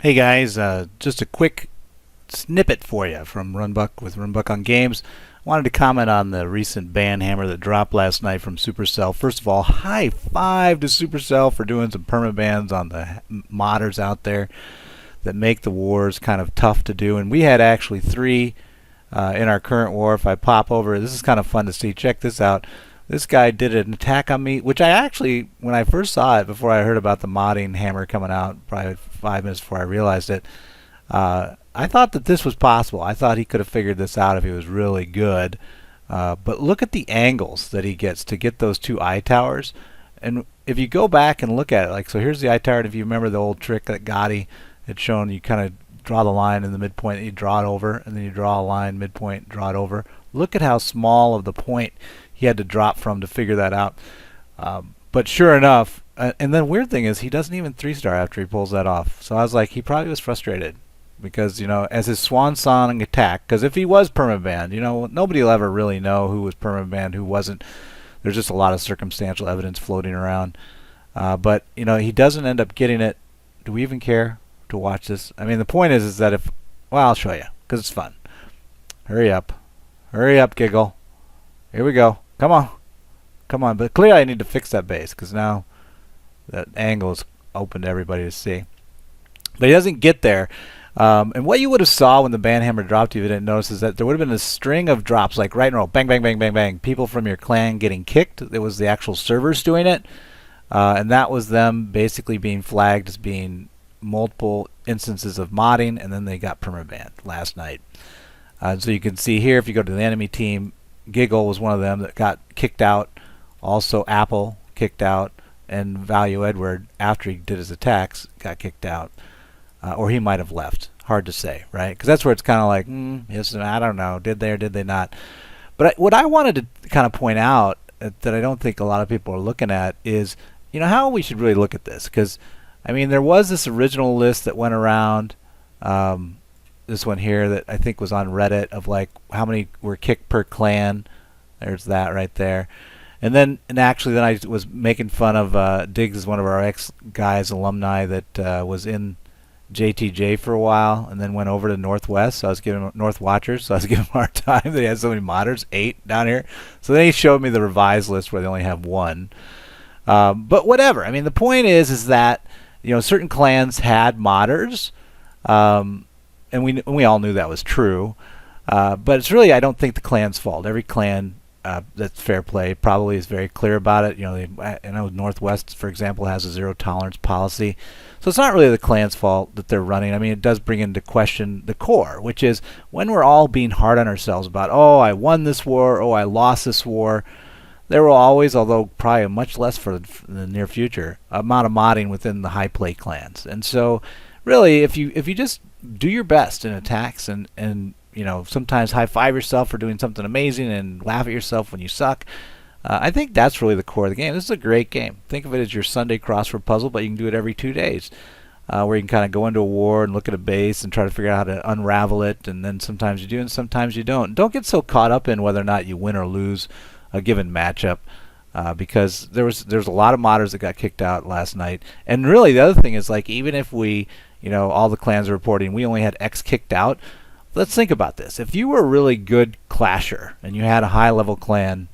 Hey guys, just a quick snippet for you from RunBuck with RunBuck on Games. Wanted to comment on the recent ban hammer that dropped last night from SuperCell. First of all, high five to SuperCell for doing some perma bans on the modders out there that make the wars kind of tough to do. And we had actually three in our current war. If I pop over, this is kind of fun to see. Check this out. This guy did an attack on me, which I actually, when I first saw it, before I heard about the modding hammer coming out, probably 5 minutes before I realized it, I thought that this was possible. I thought he could have figured this out if he was really good. But look at the angles that he gets to get those two eye towers. And if you go back and look at it, like, so here's the eye tower, and if you remember the old trick that Gotti had shown, you kind of draw the line in the midpoint, and you draw it over, and then you draw a line midpoint, draw it over. Look at how small of the point he had to drop from to figure that out. But sure enough, and then weird thing is he doesn't even 3-star after he pulls that off. So I was like, he probably was frustrated because, you know, as his swan song attack, because if he was permabanned, you know, nobody will ever really know who was permabanned, who wasn't. There's just a lot of circumstantial evidence floating around. But, you know, he doesn't end up getting it. Do we even care to watch this? I mean, the point is that if, well, I'll show you because it's fun. Hurry up. Hurry up, Giggle. Here we go. Come on. Come on. But clearly I need to fix that base because now that angle is open to everybody to see. But he doesn't get there. And what you would have saw when the ban hammer dropped, if you didn't notice, is that there would have been a string of drops, like right in a row, bang, bang, bang, bang, bang. People from your clan getting kicked. It was the actual servers doing it. And that was them basically being flagged as being multiple instances of modding, and then they got permabanned last night. So you can see here, if you go to the enemy team, Giggle was one of them that got kicked out. Also, Apple kicked out, and Value Edward, after he did his attacks, got kicked out. Or he might have left. Hard to say, right? Because that's where it's kind of like, yes, I don't know, did they or did they not? But what I wanted to kind of point out that I don't think a lot of people are looking at is, you know, how we should really look at this. Because, I mean, there was this original list that went around, this one here that I think was on Reddit, of like how many were kicked per clan. There's that right there. And then, actually, then I was making fun of Diggs, is one of our ex-guys, alumni that was in JTJ for a while and then went over to Northwest. So I was giving him North Watchers. So I was giving him a hard time that he had so many modders, 8 down here. So then he showed me the revised list where they only have 1. But whatever. I mean, the point is that, you know, certain clans had modders. And we all knew that was true. But it's really, I don't think, the clan's fault. Every clan that's fair play probably is very clear about it. You know, I know Northwest, for example, has a zero tolerance policy. So it's not really the clan's fault that they're running. I mean, it does bring into question the core, which is when we're all being hard on ourselves about, oh, I won this war, oh, I lost this war. There will always, although probably much less for the near future, amount of modding within the high play clans. And so really, if you just do your best in attacks and you know, sometimes high five yourself for doing something amazing and laugh at yourself when you suck, I think that's really the core of the game. This is a great game. Think of it as your Sunday crossword puzzle, but you can do it every 2 days, where you can kind of go into a war and look at a base and try to figure out how to unravel it, and then sometimes you do and sometimes you don't. Don't get so caught up in whether or not you win or lose a given matchup, because there was a lot of modders that got kicked out last night. And really, the other thing is, like, even if we, you know, all the clans are reporting we only had X kicked out, let's think about this. If you were a really good clasher and you had a high-level clan,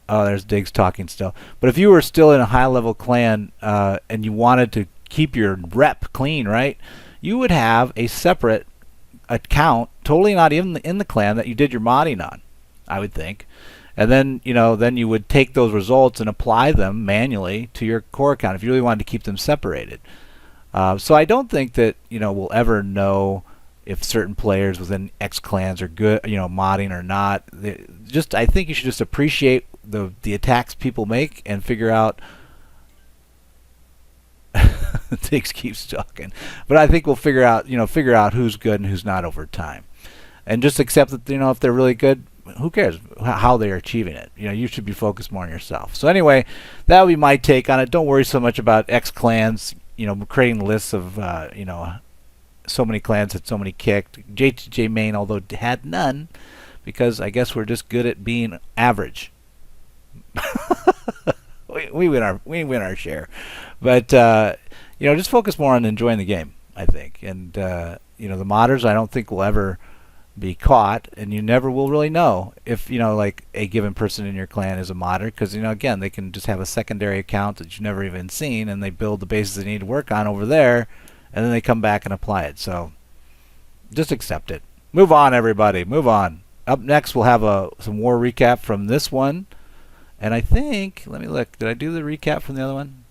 oh, there's Diggs talking still. But if you were still in a high-level clan and you wanted to keep your rep clean, right, you would have a separate account, totally not even in the clan, that you did your modding on, I would think. And then, you know, then you would take those results and apply them manually to your core account if you really wanted to keep them separated. So I don't think that, you know, we'll ever know if certain players within X clans are good, you know, modding or not. I think you should just appreciate the attacks people make and figure out. Diggs keeps talking, but I think we'll figure out who's good and who's not over time, and just accept that, you know, if they're really good, who cares how they're achieving it? You know, you should be focused more on yourself. So anyway, that would be my take on it. Don't worry so much about X clans, you know, creating lists of you know, so many clans had so many kicked. JTJ main, although had none, because I guess we're just good at being average. we win our share, but you know, just focus more on enjoying the game. I think. And you know, the modders I don't think will ever be caught, and you never will really know if, you know, like a given person in your clan is a modder, because, you know, again, they can just have a secondary account that you've never even seen, and they build the bases they need to work on over there, and then they come back and apply it. So just accept it. Move on, everybody. Move on. Up next, we'll have some war recap from this one. And I think, let me look, did I do the recap from the other one?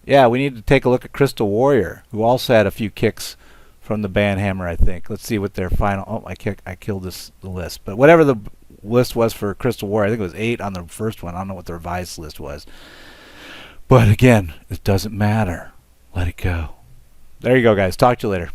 Yeah, we need to take a look at Crystal Warrior, who also had a few kicks from the Banhammer, I think. Let's see what their final... Oh, I killed the list. But whatever the list was for Crystal Warrior, I think it was 8 on the first one. I don't know what the revised list was. But again, it doesn't matter. Let it go. There you go, guys. Talk to you later.